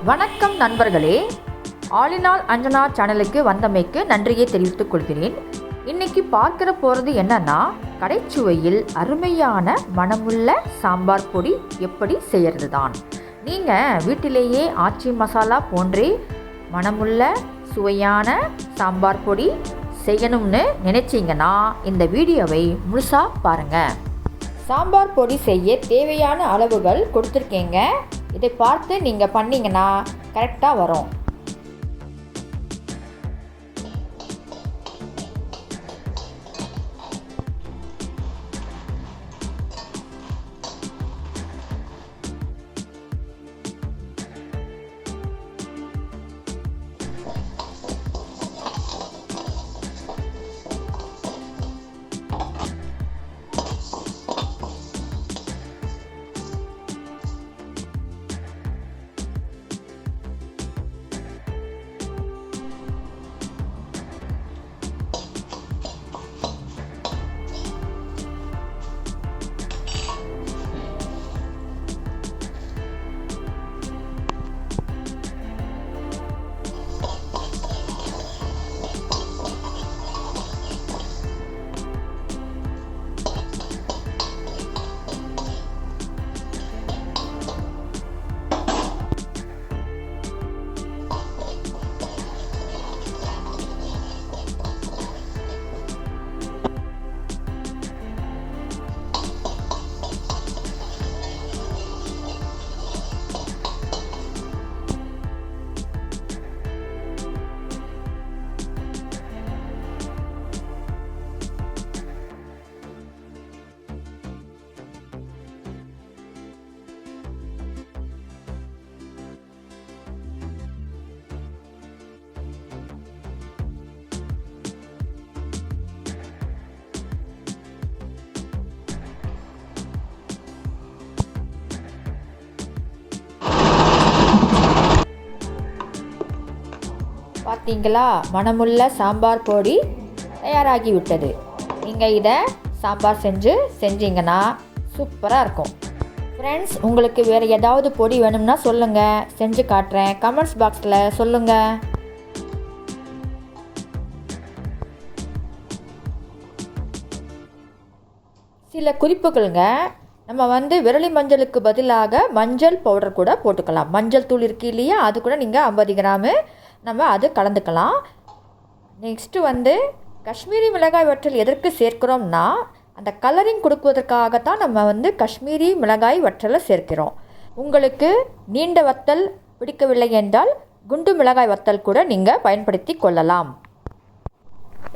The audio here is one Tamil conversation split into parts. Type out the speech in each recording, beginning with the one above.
வணக்கம் நண்பர்களே, ஆலினால் அஞ்சனா சேனலுக்கு வந்தமைக்கு நன்றியை தெரிவித்துக் கொள்கிறேன். இன்னைக்கு பார்க்கிற போகிறது என்னன்னா, கடைச்சுவையில் அருமையான மணமுள்ள சாம்பார் பொடி எப்படி செய்யறது தான். நீங்கள் வீட்டிலேயே ஆச்சி மசாலா போன்றே மணமுள்ள சுவையான சாம்பார் பொடி செய்யணும்னு நினைச்சிங்கன்னா இந்த வீடியோவை முழுசாக பாருங்கள். சாம்பார் பொடி செய்ய தேவையான அளவுகள் கொடுத்துருக்கேங்க. இதை பார்த்து நீங்கள் பண்ணிங்கன்னா கரெக்டாக வரும். பார்த்தீங்களா, மணமுள்ள சாம்பார் பொடி தயாராகிவிட்டது. நீங்கள் இதை சாம்பார் செஞ்சீங்கன்னா சூப்பராக இருக்கும். ஃப்ரெண்ட்ஸ், உங்களுக்கு வேறு ஏதாவது பொடி வேணும்னா சொல்லுங்கள், செஞ்சு காட்டுறேன். கமெண்ட்ஸ் பாக்ஸில் சொல்லுங்கள். சில குறிப்புகளுங்க, நம்ம விரலி மஞ்சளுக்கு பதிலாக மஞ்சள் பவுடர் கூட போட்டுக்கலாம். மஞ்சள் தூள் இருக்கு இல்லையா, அது கூட நீங்கள் 50 கிராமு நம்ம அது கலந்துக்கலாம். நெக்ஸ்ட்டு காஷ்மீரி மிளகாய் வற்றல் எதற்கு சேர்க்கிறோம்னா, அந்த கலரிங் கொடுப்பதற்காகத்தான் நம்ம காஷ்மீரி மிளகாய் வற்றலை சேர்க்கிறோம். உங்களுக்கு நீண்ட வத்தல் பிடிக்கவில்லை என்றால் குண்டு மிளகாய் வத்தல் கூட நீங்கள் பயன்படுத்தி கொள்ளலாம்.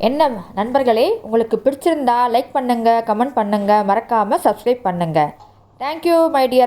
என்ன நண்பர்களே, உங்களுக்கு பிடிச்சிருந்தா லைக் பண்ணுங்கள், கமெண்ட் பண்ணுங்கள், மறக்காமல் சப்ஸ்கிரைப் பண்ணுங்கள். Thank you my dear.